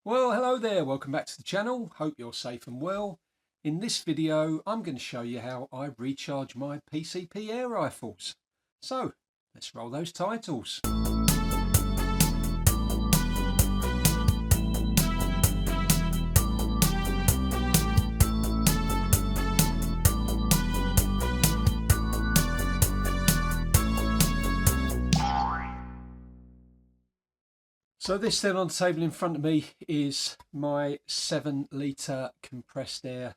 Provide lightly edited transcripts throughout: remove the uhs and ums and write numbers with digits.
Well, hello there, welcome back to the channel. Hope you're safe and well. In this video, I'm going to show you how I recharge my PCP air rifles. So, let's roll those titles. So this then on the table in front of me is my 7-litre compressed air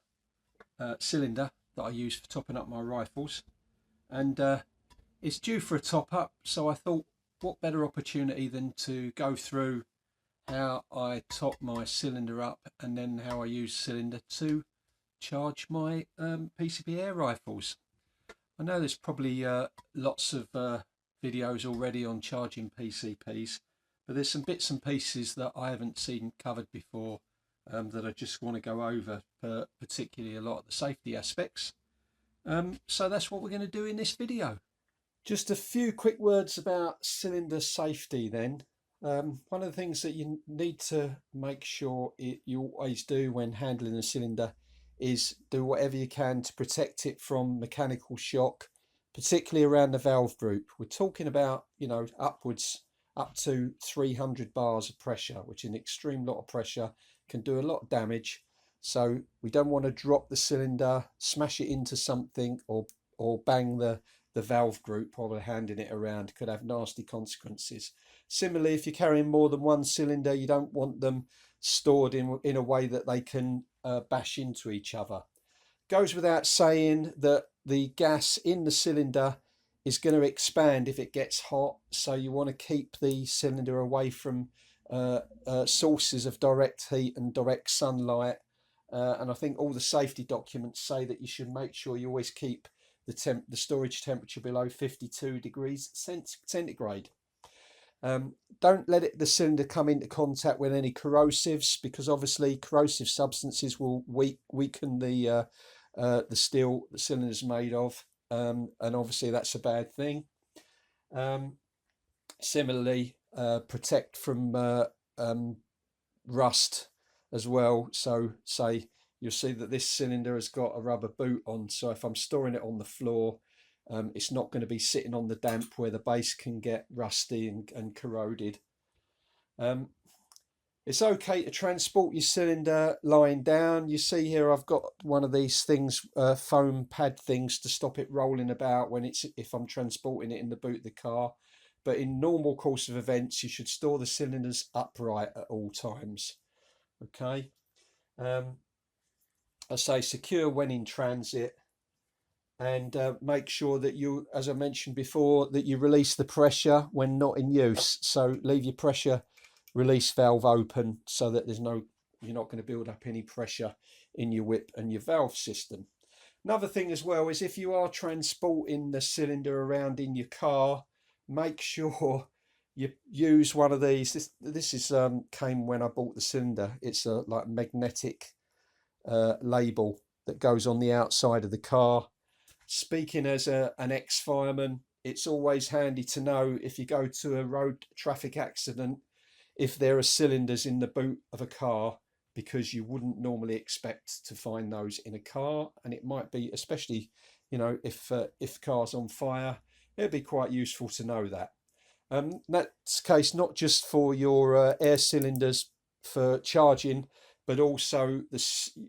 cylinder that I use for topping up my rifles, and it's due for a top up, so I thought what better opportunity than to go through how I top my cylinder up and then how I use the cylinder to charge my PCP air rifles. I know there's probably lots of videos already on charging PCPs, but there's some bits and pieces that I haven't seen covered before that I just want to go over, particularly a lot of the safety aspects. So that's what we're going to do in this video. Just a few quick words about cylinder safety then. One of the things that you need to make sure you always do when handling a cylinder is do whatever you can to protect it from mechanical shock, particularly around the valve group. We're talking about, upwards up to 300 bars of pressure, which is an extreme lot of pressure, can do a lot of damage. So we don't want to drop the cylinder, smash it into something, or bang the valve group while we're handing it around. Could have nasty consequences. Similarly, if you're carrying more than one cylinder, you don't want them stored in a way that they can bash into each other. Goes without saying that the gas in the cylinder is going to expand if it gets hot, so you want to keep the cylinder away from sources of direct heat and direct sunlight. And I think all the safety documents say that you should make sure you always keep the storage temperature below 52 degrees centigrade. Don't let the cylinder come into contact with any corrosives, because obviously corrosive substances will weaken the steel the cylinder is made of, and obviously that's a bad thing. Similarly, protect from rust as well. So say you'll see that this cylinder has got a rubber boot on, so if I'm storing it on the floor, it's not going to be sitting on the damp where the base can get rusty and corroded. It's okay to transport your cylinder lying down. You see here I've got one of these things, foam pad things, to stop it rolling about if I'm transporting it in the boot of the car. But in normal course of events, you should store the cylinders upright at all times. Okay. I say secure when in transit, and make sure that you, as I mentioned before, that you release the pressure when not in use. So leave your pressure release valve open so that you're not going to build up any pressure in your whip and your valve system. Another thing as well is if you are transporting the cylinder around in your car, make sure you use one of these. This is came when I bought the cylinder. It's a like magnetic label that goes on the outside of the car. Speaking as an ex-fireman, it's always handy to know if you go to a road traffic accident if there are cylinders in the boot of a car, because you wouldn't normally expect to find those in a car, and it might be, especially if the car's on fire, it'd be quite useful to know that. That's the case not just for your air cylinders for charging, but also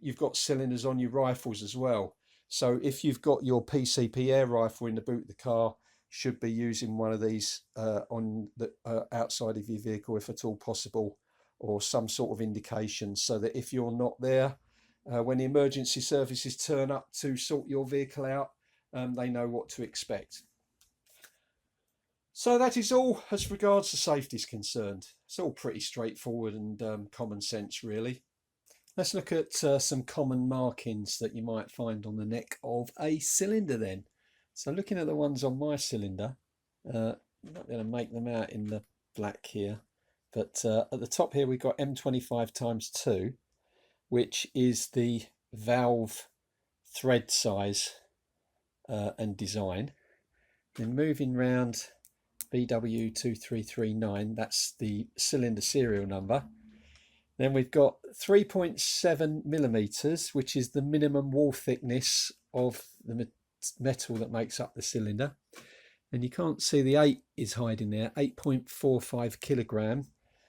you've got cylinders on your rifles as well. So if you've got your PCP air rifle in the boot of the car, should be using one of these on the outside of your vehicle if at all possible, or some sort of indication, so that if you're not there, when the emergency services turn up to sort your vehicle out, they know what to expect. So that is all as regards to safety is concerned. It's all pretty straightforward and common sense, really. Let's look at some common markings that you might find on the neck of a cylinder then. So looking at the ones on my cylinder, I'm not going to make them out in the black here, but at the top here we've got M25x2, which is the valve thread size and design. Then moving round, BW2339, that's the cylinder serial number. Then we've got 3.7 millimeters, which is the minimum wall thickness of the metal that makes up the cylinder. And you can't see the 8 is hiding there, 8.45 kilogram.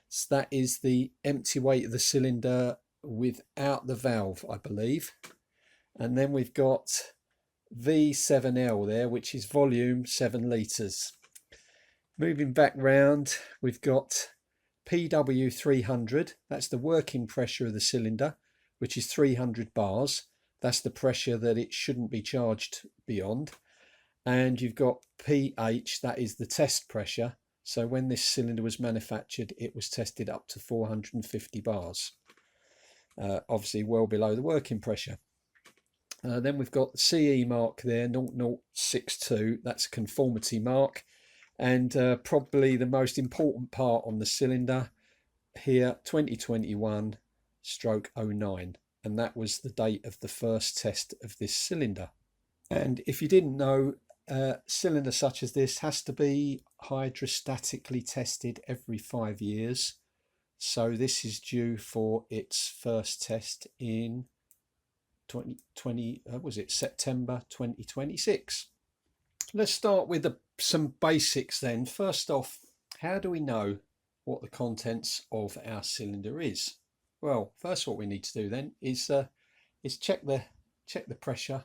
So that is the empty weight of the cylinder without the valve, I believe. And then we've got V7L there, which is volume 7 litres. Moving back round, we've got PW300, that's the working pressure of the cylinder, which is 300 bars. That's the pressure that it shouldn't be charged beyond. And you've got PH, that is the test pressure. So when this cylinder was manufactured, it was tested up to 450 bars. Obviously well below the working pressure. Then we've got the CE mark there, 0062, that's a conformity mark. And probably the most important part on the cylinder here, 2021/09. And that was the date of the first test of this cylinder. And if you didn't know, a cylinder such as this has to be hydrostatically tested every 5 years. So this is due for its first test in 2020, was it September 2026? Let's start with some basics then. First off, how do we know what the contents of our cylinder is? Well, first what we need to do then is check the pressure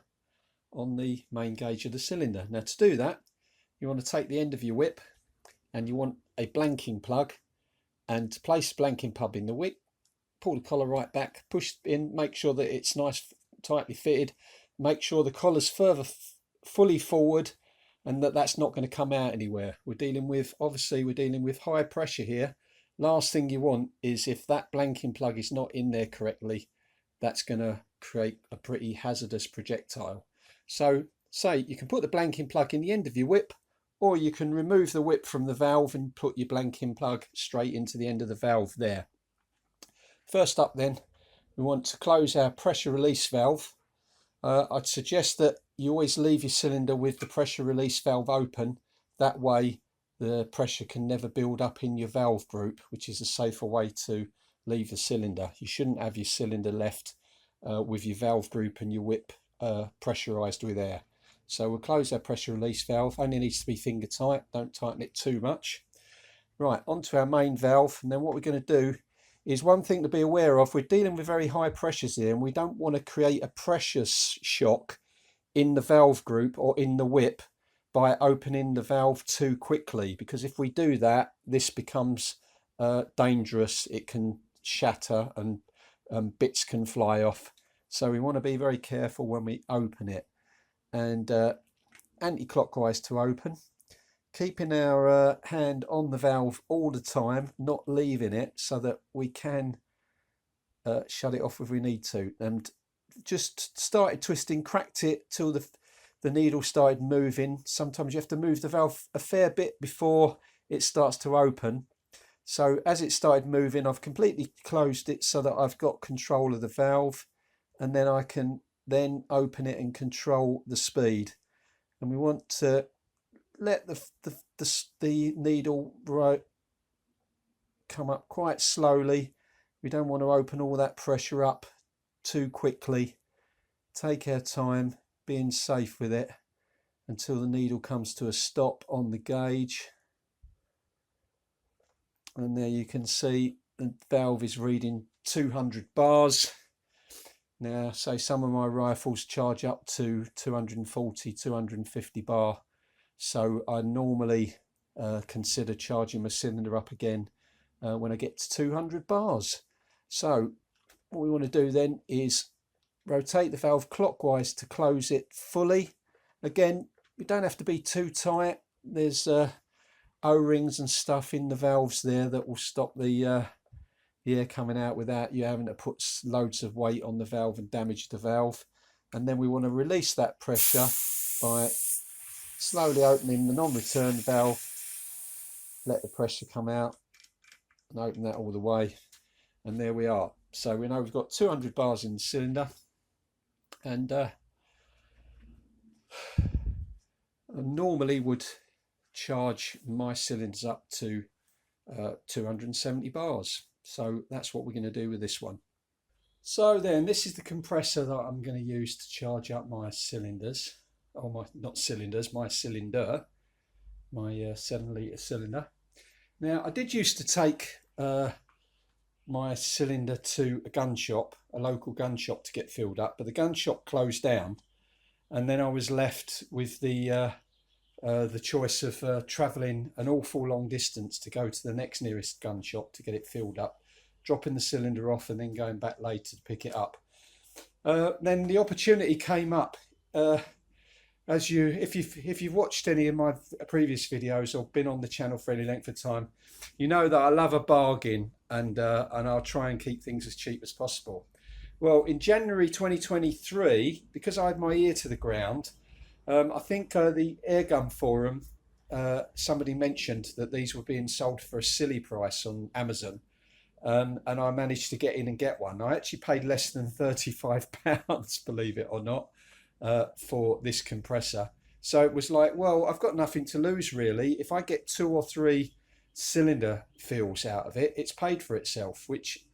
on the main gauge of the cylinder. Now to do that, you want to take the end of your whip and you want a blanking plug, and place the blanking plug in the whip, pull the collar right back, push in, make sure that it's nice tightly fitted, make sure the collar's fully forward and that's not going to come out anywhere. We're dealing with high pressure here. Last thing you want is, if that blanking plug is not in there correctly, that's going to create a pretty hazardous projectile. So say you can put the blanking plug in the end of your whip, or you can remove the whip from the valve and put your blanking plug straight into the end of the valve there. First up then, we want to close our pressure release valve. I'd suggest that you always leave your cylinder with the pressure release valve open. That way the pressure can never build up in your valve group, which is a safer way to leave the cylinder. You shouldn't have your cylinder left with your valve group and your whip pressurized with air. So we'll close our pressure release valve. Only needs to be finger tight, don't tighten it too much. Right, onto our main valve. And then what we're going to do is, one thing to be aware of, we're dealing with very high pressures here, and we don't want to create a pressure shock in the valve group or in the whip by opening the valve too quickly, because if we do that, this becomes dangerous. It can shatter and bits can fly off. So we want to be very careful when we open it, and anti-clockwise to open, keeping our hand on the valve all the time, not leaving it, so that we can shut it off if we need to. And just started twisting, cracked it till the needle started moving. Sometimes you have to move the valve a fair bit before it starts to open. So as it started moving, I've completely closed it so that I've got control of the valve, and then I can then open it and control the speed. And we want to let the needle come up quite slowly. We don't want to open all that pressure up too quickly. Take our time, being safe with it, until the needle comes to a stop on the gauge. And there you can see the valve is reading 200 bars. Now, say some of my rifles charge up to 240, 250 bar. So I normally consider charging my cylinder up again when I get to 200 bars. So what we want to do then is rotate the valve clockwise to close it fully. Again, you don't have to be too tight. There's O-rings and stuff in the valves there that will stop the air coming out without you having to put loads of weight on the valve and damage the valve. And then we want to release that pressure by slowly opening the non-return valve, let the pressure come out, and open that all the way. And there we are. So we know we've got 200 bars in the cylinder, and I normally would charge my cylinders up to 270 bars. So that's what we're going to do with this one. So then this is the compressor that I'm going to use to charge up my cylinders, or my, not cylinders, my cylinder, my 7 litre cylinder. Now I did used to take my cylinder to a gun shop, a local gun shop, to get filled up, but the gun shop closed down, and then I was left with the choice of travelling an awful long distance to go to the next nearest gun shop to get it filled up, dropping the cylinder off and then going back later to pick it up. Then the opportunity came up. If you've watched any of my previous videos or been on the channel for any length of time, you know that I love a bargain, and I'll try and keep things as cheap as possible. Well, in January 2023, because I had my ear to the ground, I think the Airgun forum, somebody mentioned that these were being sold for a silly price on Amazon, and I managed to get in and get one. I actually paid less than £35, believe it or not, for this compressor. So it was like, well, I've got nothing to lose really. If I get 2 or 3 cylinder fills out of it, it's paid for itself, which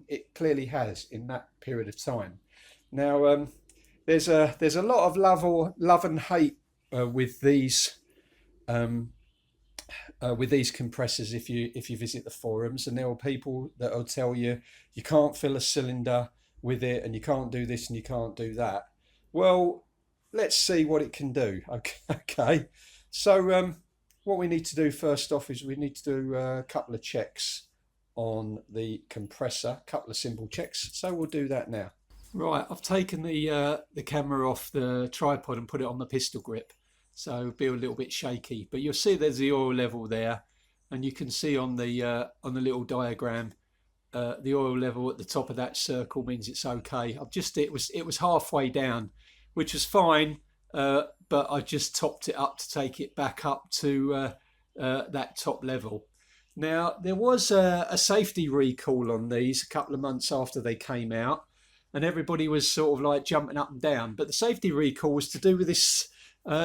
it clearly has in that period of time. Now there's a lot of love and hate with these compressors if you visit the forums, and there are people that will tell you you can't fill a cylinder with it, and you can't do this and you can't do that. Well, let's see what it can do. Okay. So what we need to do first off is we need to do a couple of checks on the compressor, a couple of simple checks. So we'll do that now. Right, I've taken the camera off the tripod and put it on the pistol grip, so it'll be a little bit shaky. But you'll see there's the oil level there, and you can see on the little diagram the oil level at the top of that circle means it's okay. It was halfway down, which was fine, but I just topped it up to take it back up to that top level. Now there was a safety recall on these a couple of months after they came out, and everybody was sort of like jumping up and down. But the safety recall was to do with this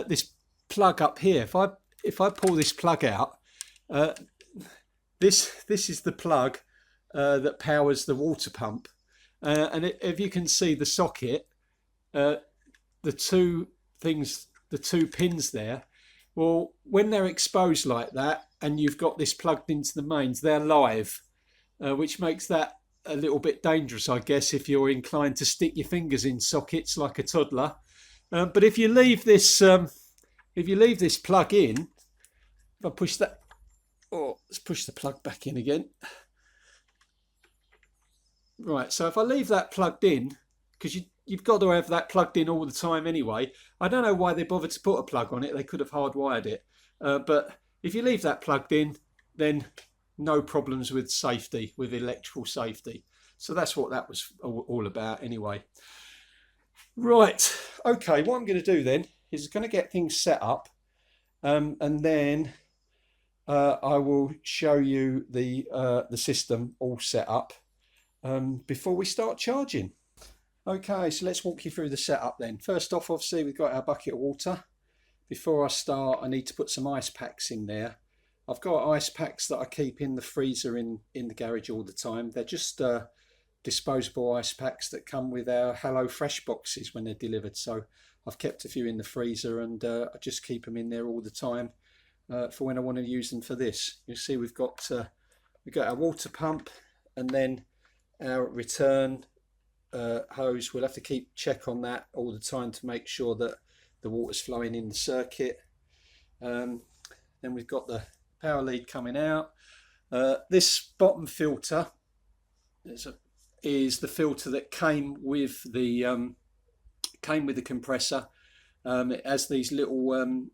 this plug up here. If I pull this plug out, this is the plug that powers the water pump, and if you can see the socket, the two pins there. Well, when they're exposed like that, and you've got this plugged into the mains, they're live, which makes that a little bit dangerous, I guess, if you're inclined to stick your fingers in sockets like a toddler. But if you leave this plug in, if I push that, let's push the plug back in again. Right, so if I leave that plugged in, because you've got to have that plugged in all the time anyway. I don't know why they bothered to put a plug on it. They could have hardwired it. But if you leave that plugged in, then no problems with safety, with electrical safety. So that's what that was all about anyway. Right, okay, what I'm going to do then is going to get things set up, and then I will show you the system all set up before we start charging. Okay, so let's walk you through the setup then. First off, obviously, we've got our bucket of water. Before I start, I need to put some ice packs in there. I've got ice packs that I keep in the freezer in the garage all the time. They're just disposable ice packs that come with our Hello Fresh boxes when they're delivered. So I've kept a few in the freezer, and I just keep them in there all the time for when I want to use them for this. You'll see we've got our water pump, and then our return hose. We'll have to keep check on that all the time to make sure that the water's flowing in the circuit. Then we've got the power lead coming out. This bottom filter is the filter that came with the compressor. It has these little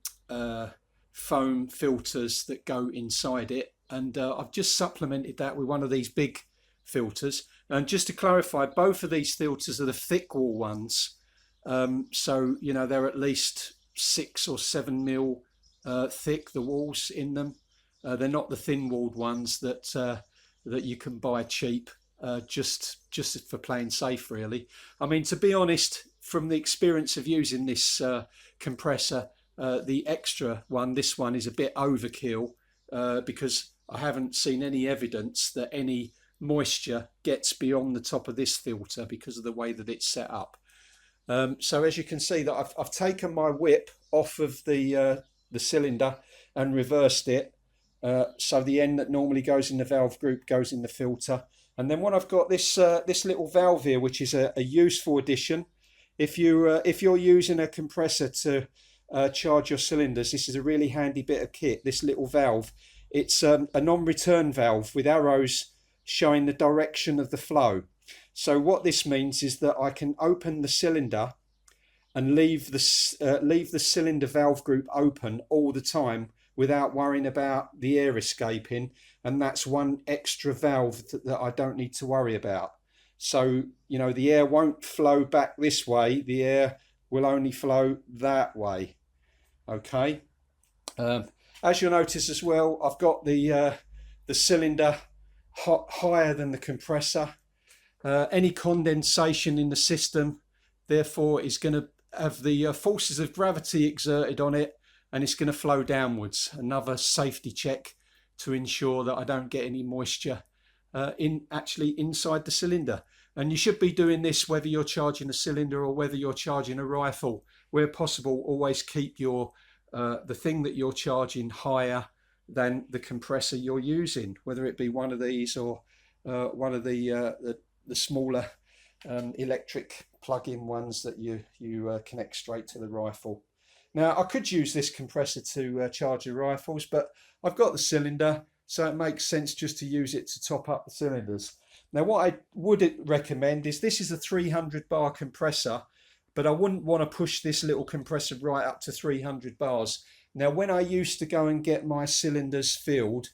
foam filters that go inside it, and I've just supplemented that with one of these big filters. And just to clarify, both of these filters are the thick wall ones, so you know they're at least 6 or 7 mil thick, the walls in them. They're not the thin walled ones that you can buy cheap, just for playing safe really. I mean, to be honest, from the experience of using this compressor, the extra one, this one is a bit overkill, because I haven't seen any evidence that any moisture gets beyond the top of this filter because of the way that it's set up. So as you can see that I've taken my whip off of the cylinder and reversed it, so the end that normally goes in the valve group goes in the filter. And then what I've got this little valve here, which is a useful addition. If you're using a compressor to charge your cylinders, this is a really handy bit of kit. This little valve, it's a non-return valve with arrows showing the direction of the flow. So what this means is that I can open the cylinder and leave the cylinder valve group open all the time without worrying about the air escaping, and that's one extra valve that I don't need to worry about. So, you know, the air won't flow back this way, the air will only flow that way. Okay. As you'll notice as well, I've got the cylinder higher than the compressor. Any condensation in the system, therefore, is going to have the forces of gravity exerted on it, and it's going to flow downwards. Another safety check to ensure that I don't get any moisture actually inside the cylinder. And you should be doing this whether you're charging a cylinder or whether you're charging a rifle. Where possible, always keep your the thing that you're charging higher than the compressor you're using, whether it be one of these or one of the smaller electric plug-in ones that you connect straight to the rifle. Now, I could use this compressor to charge the rifles, but I've got the cylinder, so it makes sense just to use it to top up the cylinders. Now, what I would recommend is this is a 300 bar compressor, but I wouldn't want to push this little compressor right up to 300 bars. Now, when I used to go and get my cylinders filled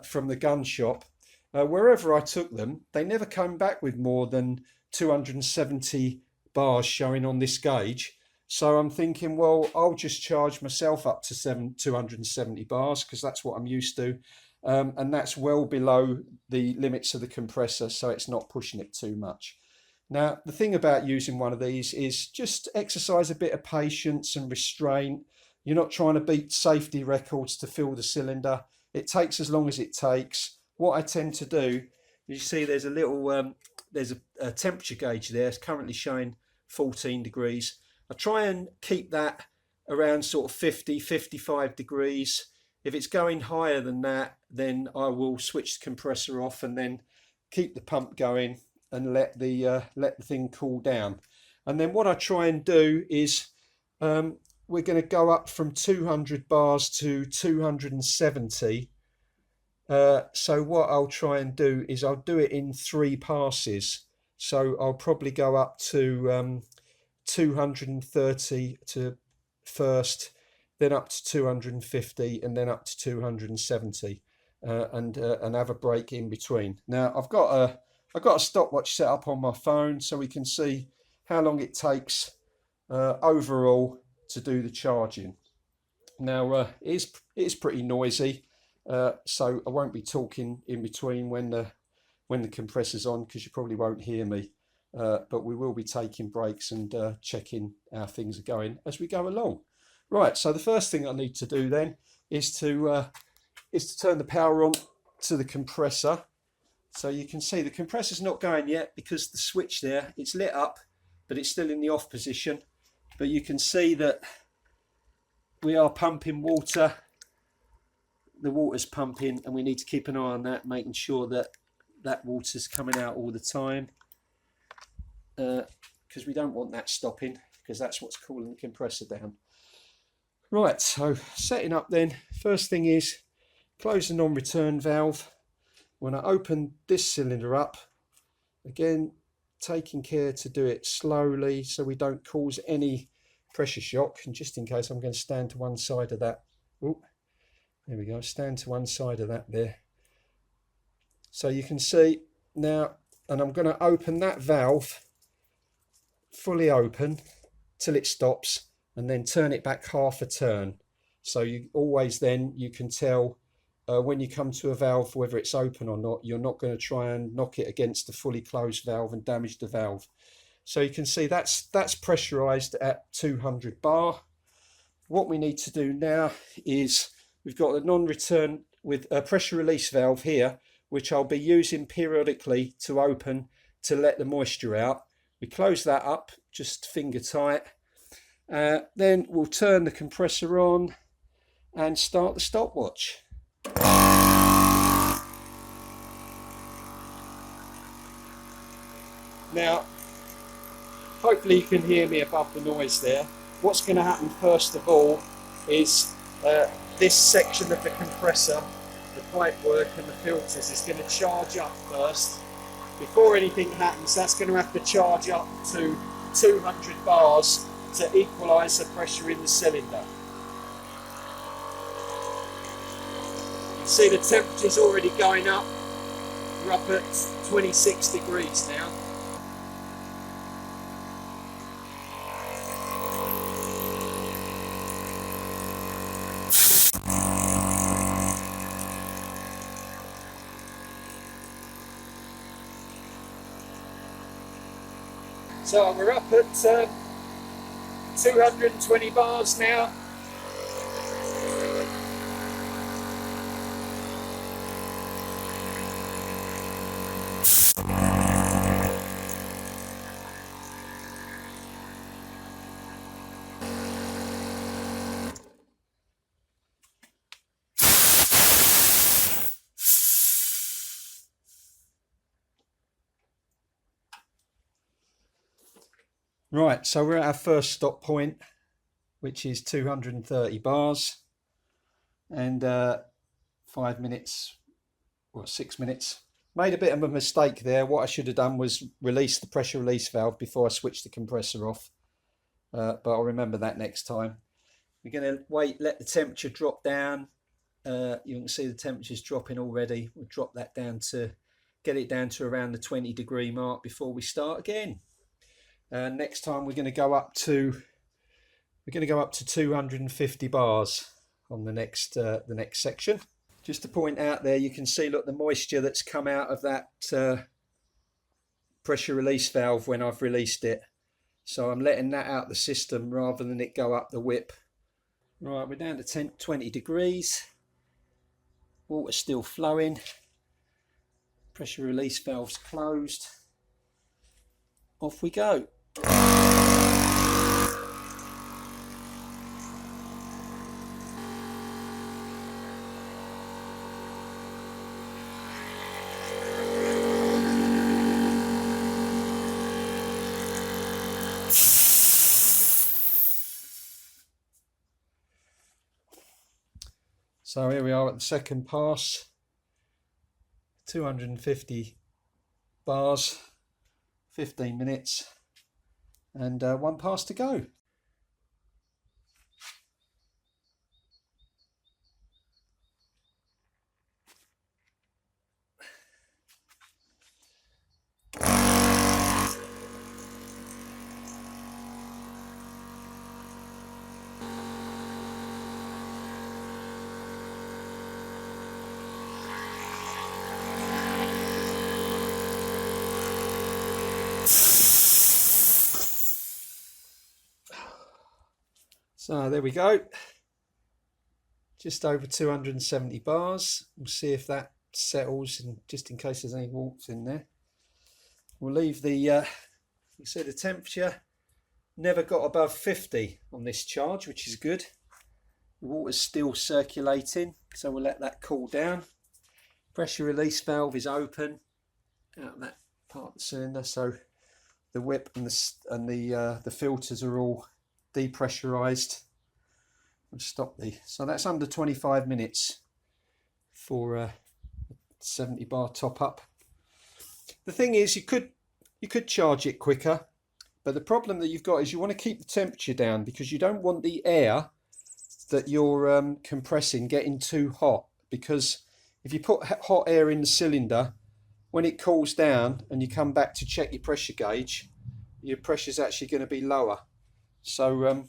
from the gun shop, wherever I took them, they never came back with more than 270 bars showing on this gauge. So I'm thinking, well, I'll just charge myself up to 270 bars because that's what I'm used to. And that's well below the limits of the compressor, so it's not pushing it too much. Now, the thing about using one of these is just exercise a bit of patience and restraint. You're not trying to beat safety records to fill the cylinder. It takes as long as it takes. What I tend to do, you see there's a little, there's a temperature gauge there. It's currently showing 14 degrees. I try and keep that around sort of 50, 55 degrees. If it's going higher than that, then I will switch the compressor off and then keep the pump going and let the thing cool down. And then what I try and do is we're going to go up from 200 bars to 270. So what I'll try and do is I'll do it in 3 passes. So I'll probably go up to 230 to first, then up to 250, and then up to 270, and have a break in between. Now I've got a stopwatch set up on my phone so we can see how long it takes overall to do the charging. Now it is pretty noisy, so I won't be talking in between when the compressor's on, because you probably won't hear me. But we will be taking breaks and checking how things are going as we go along. Right, so the first thing I need to do then is to turn the power on to the compressor. So you can see the compressor's not going yet because the switch there, it's lit up, but it's still in the off position. But you can see that we are pumping water. The water's pumping, and we need to keep an eye on that, making sure that that water's coming out all the time. Because we don't want that stopping, because that's what's cooling the compressor down. Right, so setting up then, first thing is close the non-return valve. When I open this cylinder up, again taking care to do it slowly so we don't cause any pressure shock. And just in case, I'm going to stand to one side of that. Oh, there we go, stand to one side of that there. So you can see now, and I'm going to open that valve fully open till it stops, and then turn it back half a turn. So you always then, you can tell when you come to a valve whether it's open or not. You're not going to try and knock it against the fully closed valve and damage the valve. So you can see that's pressurized at 200 bar. What we need to do now is we've got a non-return with a pressure release valve here, which I'll be using periodically to open to let the moisture out. We close that up, just finger tight. Then we'll turn the compressor on and start the stopwatch. Now, hopefully you can hear me above the noise there. What's going to happen first of all is this section of the compressor, the pipework and the filters, is going to charge up first. Before anything happens, that's going to have to charge up to 200 bars to equalise the pressure in the cylinder. You can see the temperature's already going up. We're up at 26 degrees now. So we're up at 220 bars now. Right, so we're at our first stop point, which is 230 bars, and 5 minutes, or 6 minutes. Made a bit of a mistake there. What I should have done was release the pressure release valve before I switched the compressor off, but I'll remember that next time. We're going to wait, let the temperature drop down. You can see the temperature's dropping already. We'll drop that down to, get it down to around the 20-degree mark before we start again. Next time we're going to go up to 250 bars on the next section. Just to point out there, you can see, look, the moisture that's come out of that pressure release valve when I've released it. So I'm letting that out the system rather than it go up the whip. Right, we're down to 20 degrees. Water's still flowing. Pressure release valve's closed. Off we go. So here we are at the second pass, 250 bars, 15 minutes, and one pass to go. So there we go, just over 270 bars. We'll see if that settles, and just in case there's any warps in there. We'll leave the, you see the temperature never got above 50 on this charge, which is good. The water's still circulating, so we'll let that cool down. Pressure release valve is open out of that part of the cylinder, so the whip and the filters are all depressurized. We'll stop so that's under 25 minutes for a 70 bar top up. The thing is, you could charge it quicker, but the problem that you've got is you want to keep the temperature down, because you don't want the air that you're compressing getting too hot, because if you put hot air in the cylinder, when it cools down and you come back to check your pressure gauge, your pressure is actually going to be lower. So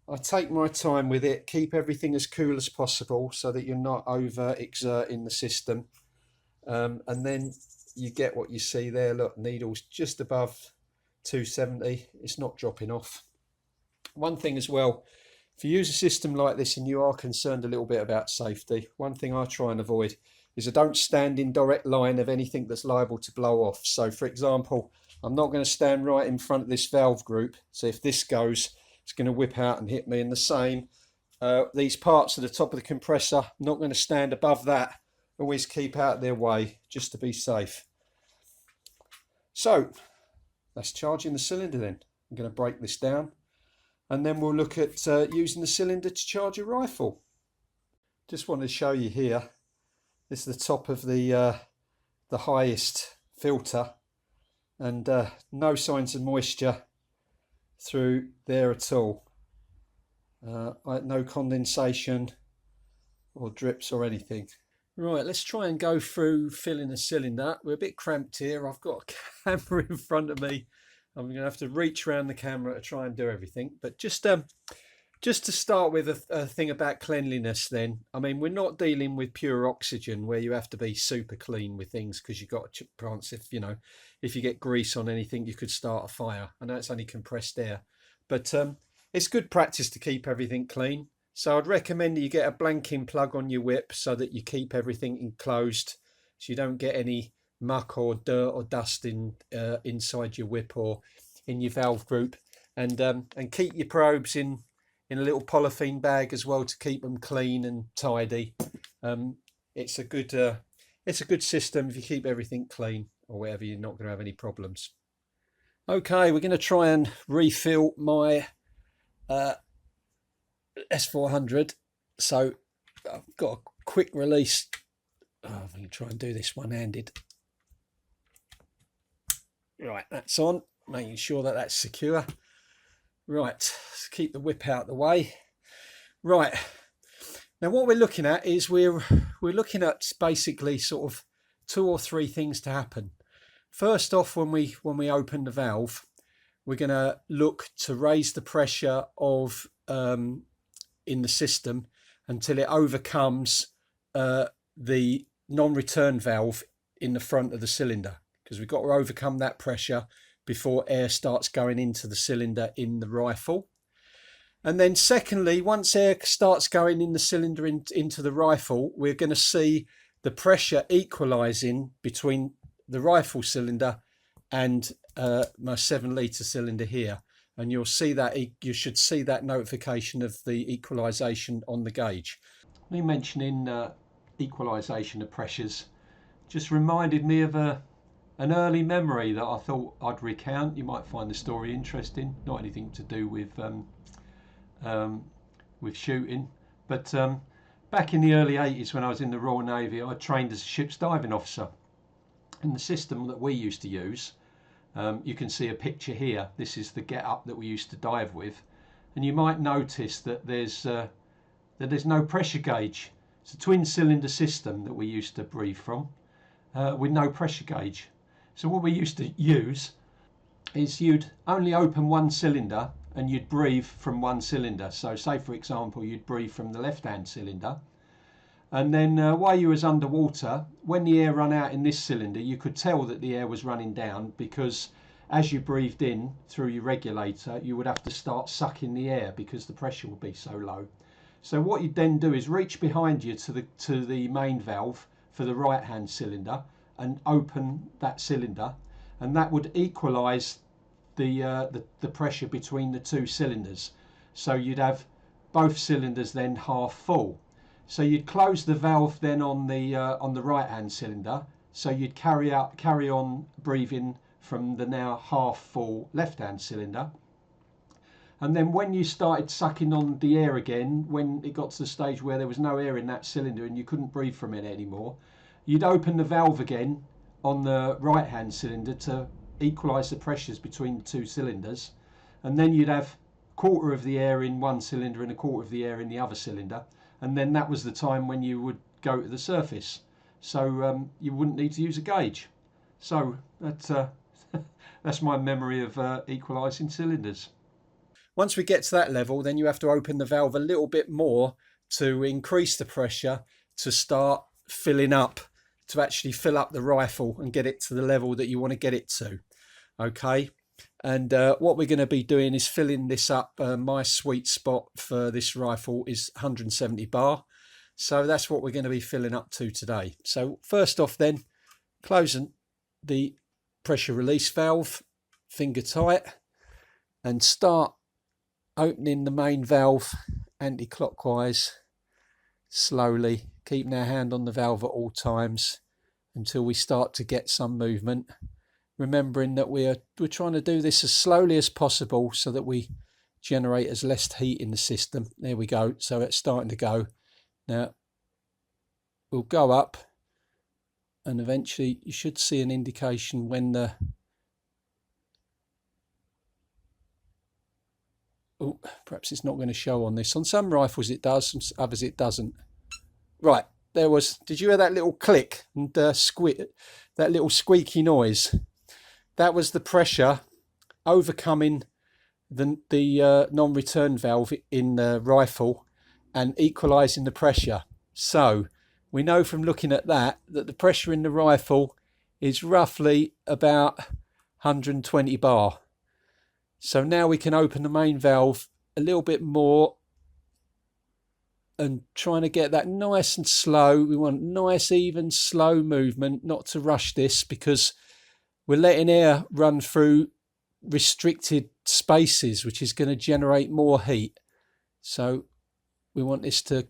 I take my time with it, keep everything as cool as possible so that you're not over exerting the system, and then you get what you see there. Look, needle's just above 270. It's not dropping off. One thing as well, if you use a system like this and you are concerned a little bit about safety, one thing I try and avoid, is I don't stand in direct line of anything that's liable to blow off. So for example, I'm not going to stand right in front of this valve group. So if this goes, it's going to whip out and hit me. And the same, these parts at the top of the compressor, I'm not going to stand above that. Always keep out of their way just to be safe. So that's charging the cylinder then. I'm going to break this down and then we'll look at using the cylinder to charge a rifle. Just wanted to show you here. This is the top of the highest filter, and no signs of moisture through there at all. No condensation or drips or anything. Right, let's try and go through filling the cylinder. We're a bit cramped here. I've got a camera in front of me. I'm going to have to reach around the camera to try and do everything. But just to start with a thing about cleanliness then. I mean, we're not dealing with pure oxygen where you have to be super clean with things because you've got a chance if you get grease on anything, you could start a fire. I know it's only compressed air, but it's good practice to keep everything clean. So I'd recommend that you get a blanking plug on your whip so that you keep everything enclosed, so you don't get any muck or dirt or dust inside your whip or in your valve group, and keep your probes in a little polythene bag as well to keep them clean and tidy. It's a good system. If you keep everything clean or whatever, you're not going to have any problems. Okay, we're going to try and refill my S400. So I've got a quick release. I'm going to try and do this one-handed. Right, that's on, making sure that that's secure. Right, let's keep the whip out of the way. Right, now what we're looking at is we're looking at basically sort of 2 or 3 things to happen. First off, when we open the valve, we're going to look to raise the pressure of in the system until it overcomes the non-return valve in the front of the cylinder, because we've got to overcome that pressure before air starts going into the cylinder in the rifle. And then secondly, once air starts going in the cylinder into the rifle, we're going to see the pressure equalizing between the rifle cylinder and my 7-litre cylinder here. And you should see that notification of the equalization on the gauge. Me mentioning equalization of pressures just reminded me of an early memory that I thought I'd recount. You might find the story interesting. Not anything to do with shooting, but back in the early 80s when I was in the Royal Navy, I trained as a ship's diving officer. And the system that we used to use, you can see a picture here. This is the get-up that we used to dive with, and you might notice that there's no pressure gauge. It's a twin cylinder system that we used to breathe from with no pressure gauge. So what we used to use is you'd only open one cylinder and you'd breathe from one cylinder. So say for example you'd breathe from the left hand cylinder, and then while you was underwater, when the air ran out in this cylinder, you could tell that the air was running down, because as you breathed in through your regulator, you would have to start sucking the air because the pressure would be so low. So what you'd then do is reach behind you to the main valve for the right hand cylinder and open that cylinder, and that would equalize the pressure between the 2 cylinders. So you'd have both cylinders then half full. So you'd close the valve then on the right hand cylinder, so you'd carry on breathing from the now half full left hand cylinder. And then when you started sucking on the air again, when it got to the stage where there was no air in that cylinder and you couldn't breathe from it anymore, you'd open the valve again on the right hand cylinder to equalize the pressures between the 2 cylinders, and then you'd have a quarter of the air in one cylinder and a quarter of the air in the other cylinder, and then that was the time when you would go to the surface. So you wouldn't need to use a gauge. So that's my memory of equalizing cylinders. Once we get to that level, then you have to open the valve a little bit more to increase the pressure to start filling up, to actually fill up the rifle and get it to the level that you want to get it to. Okay, and what we're going to be doing is filling this up. My sweet spot for this rifle is 170 bar, So that's what we're going to be filling up to today. So first off then, closing the pressure release valve finger tight and start opening the main valve anti-clockwise slowly, keeping our hand on the valve at all times until we start to get some movement, remembering that we're trying to do this as slowly as possible so that we generate as less heat in the system. There we go. So it's starting to go. Now we'll go up and eventually you should see an indication when the perhaps it's not going to show on this. On some rifles it does, on others it doesn't. Right, there was, did you hear that little click and that little squeaky noise? That was the pressure overcoming the non-return valve in the rifle and equalizing the pressure. So we know from looking at that the pressure in the rifle is roughly about 120 bar. So now we can open the main valve a little bit more and trying to get that nice and slow. We want nice, even, slow movement, not to rush this because we're letting air run through restricted spaces, which is going to generate more heat. So we want this the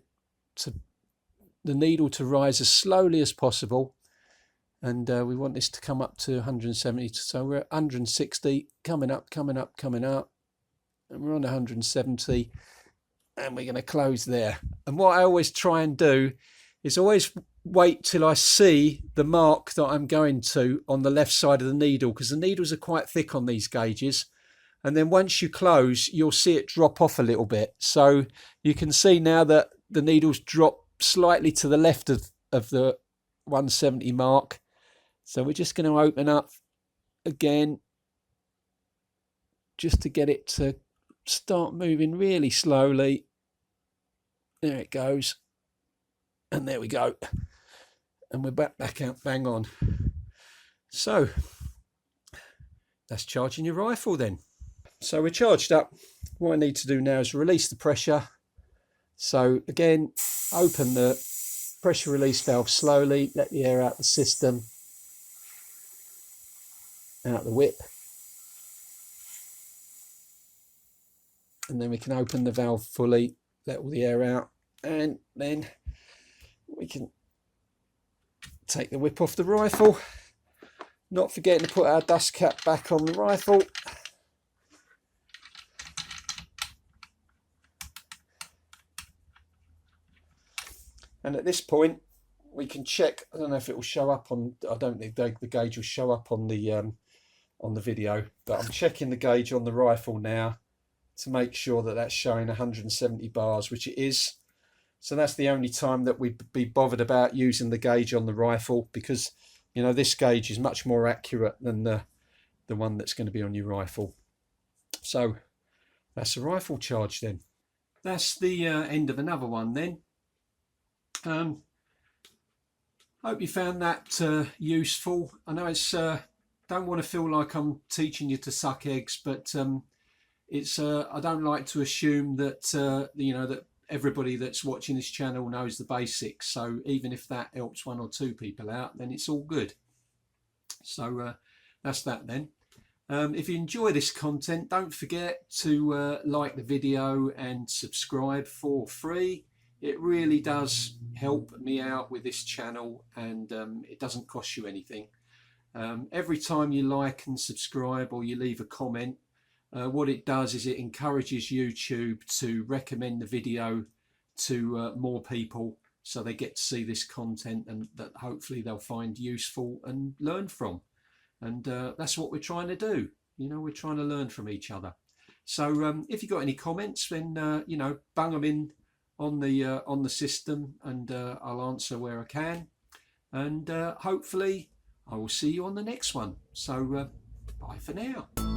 needle to rise as slowly as possible, and we want this to come up to 170. So we're at 160, coming up, and we're on 170, and we're going to close there. And what I always try and do is always wait till I see the mark that I'm going to on the left side of the needle, because the needles are quite thick on these gauges, and then once you close you'll see it drop off a little bit. So you can see now that the needles drop slightly to the left of the 170 mark. So we're just going to open up again just to get it to start moving really slowly. There it goes, and there we go, and we're back out bang on. So that's charging your rifle then. So we're charged up. What I need to do now is release the pressure. So again, open the pressure release valve slowly, let the air out the system, out the whip, and then we can open the valve fully, let all the air out, and then we can take the whip off the rifle, not forgetting to put our dust cap back on the rifle. And at this point we can check, I don't know if it will show up on, I don't think the gauge will show up on the video, but I'm checking the gauge on the rifle now to make sure that that's showing 170 bars, which it is. So that's the only time that we'd be bothered about using the gauge on the rifle, because you know this gauge is much more accurate than the one that's going to be on your rifle. So that's a rifle charge then. That's the end of another one then. Hope you found that useful. I know it's don't want to feel like I'm teaching you to suck eggs, but it's I don't like to assume that you know that everybody that's watching this channel knows the basics. So even if that helps one or two people out, then it's all good. So that's that then. If you enjoy this content, don't forget to like the video and subscribe for free. It really does help me out with this channel, and it doesn't cost you anything. Every time you like and subscribe or you leave a comment, what it does is it encourages YouTube to recommend the video to more people, so they get to see this content and that hopefully they'll find useful and learn from. And that's what we're trying to do. You know, we're trying to learn from each other. So if you've got any comments, then you know, bung them in on the system, and I'll answer where I can. And hopefully I will see you on the next one. So bye for now.